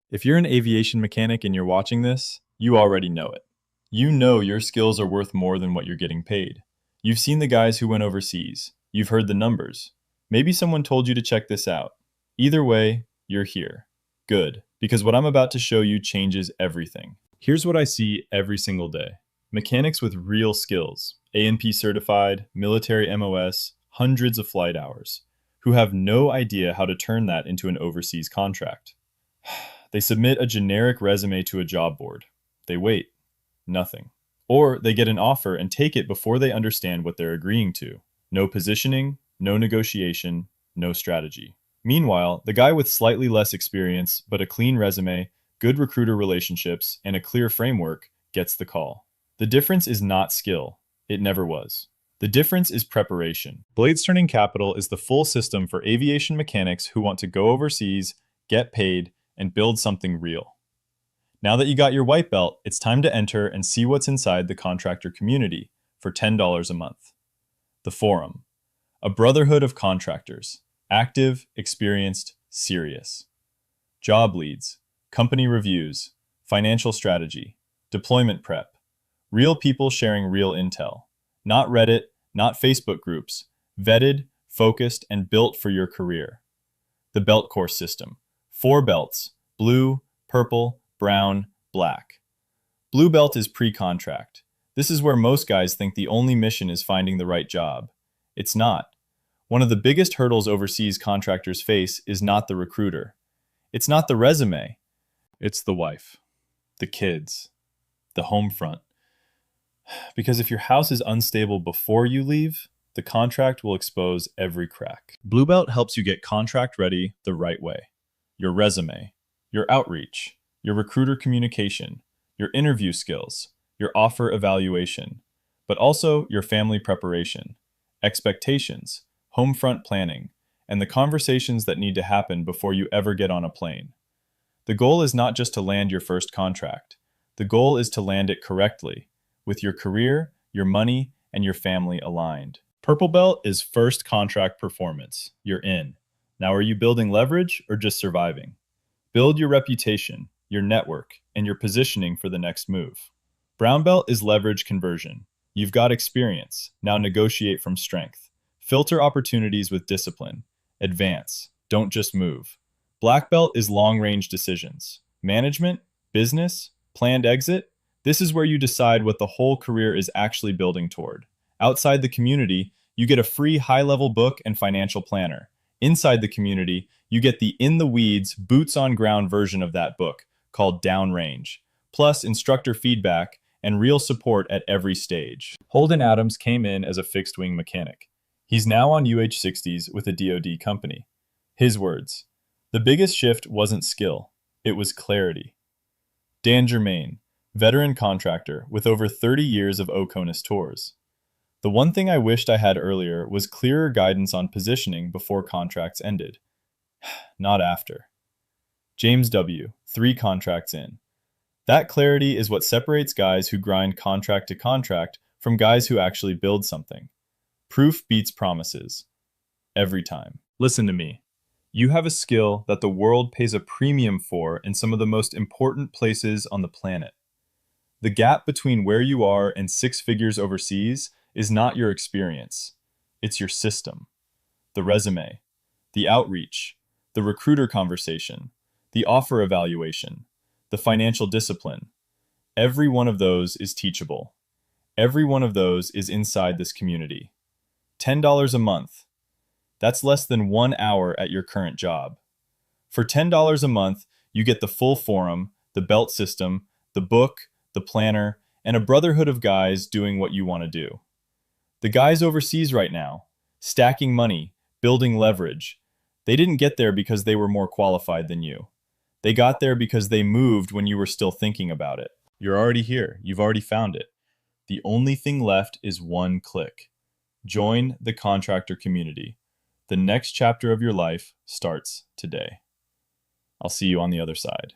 If you're an aviation mechanic and you're watching this, you already know it. You know your skills are worth more than what you're getting paid. You've seen the guys who went overseas. You've heard the numbers. Maybe someone told you to check this out. Either way, you're here. Good, because what I'm about to show you changes everything. Here's what I see every single day. Mechanics with real skills, A&P certified, military MOS, hundreds of flight hours, who have no idea how to turn that into an overseas contract. They submit a generic resume to a job board. They wait. Nothing. Or they get an offer and take it before they understand what they're agreeing to. No positioning, no negotiation, no strategy. Meanwhile, the guy with slightly less experience, but a clean resume, good recruiter relationships, and a clear framework gets the call. The difference is not skill. It never was. The difference is preparation. Blades Turning Capital is the full system for aviation mechanics who want to go overseas, get paid, and build something real. Now that you got your white belt, it's time to enter and see what's inside the contractor community for $10 a month. The Forum, a brotherhood of contractors, active, experienced, serious. Job leads, company reviews, financial strategy, deployment prep, real people sharing real intel, not Reddit, not Facebook groups, vetted, focused, and built for your career. The belt course system, 4 belts, blue, purple, brown, black. Blue belt is pre-contract. This is where most guys think the only mission is finding the right job. It's not. One of the biggest hurdles overseas contractors face is not the recruiter. It's not the resume. It's the wife, the kids, the home front. Because if your house is unstable before you leave, the contract will expose every crack. Blue belt helps you get contract ready the right way. Your resume, your outreach, your recruiter communication, your interview skills, your offer evaluation, but also your family preparation, expectations, home front planning, and the conversations that need to happen before you ever get on a plane. The goal is not just to land your first contract. The goal is to land it correctly, with your career, your money, and your family aligned. Purple belt is first contract performance. You're in. Now are you building leverage or just surviving? Build your reputation, your network, and your positioning for the next move. Brown belt is leverage conversion. You've got experience. Now negotiate from strength. Filter opportunities with discipline. Advance. Don't just move. Black belt is long-range decisions. Management, business, planned exit. This is where you decide what the whole career is actually building toward. Outside the community, you get a free high-level book and financial planner. Inside the community, you get the in-the-weeds, boots-on-ground version of that book, called Downrange, plus instructor feedback and real support at every stage. Holden Adams came in as a fixed-wing mechanic. He's now on UH-60s with a DoD company. His words, "The biggest shift wasn't skill, it was clarity." Dan Germain, veteran contractor with over 30 years of OCONUS tours. "The one thing I wished I had earlier was clearer guidance on positioning before contracts ended. Not after." James W., 3 contracts in. "That clarity is what separates guys who grind contract to contract from guys who actually build something. Proof beats promises. Every time." Listen to me. You have a skill that the world pays a premium for in some of the most important places on the planet. The gap between where you are and 6 figures overseas is not your experience. It's your system. The resume, the outreach, the recruiter conversation, the offer evaluation, the financial discipline. Every one of those is teachable. Every one of those is inside this community. $10 a month. That's less than 1 hour at your current job. For $10 a month, you get the full forum, the belt system, the book, the planner, and a brotherhood of guys doing what you want to do. The guys overseas right now, stacking money, building leverage, they didn't get there because they were more qualified than you. They got there because they moved when you were still thinking about it. You're already here. You've already found it. The only thing left is one click. Join the contractor community. The next chapter of your life starts today. I'll see you on the other side.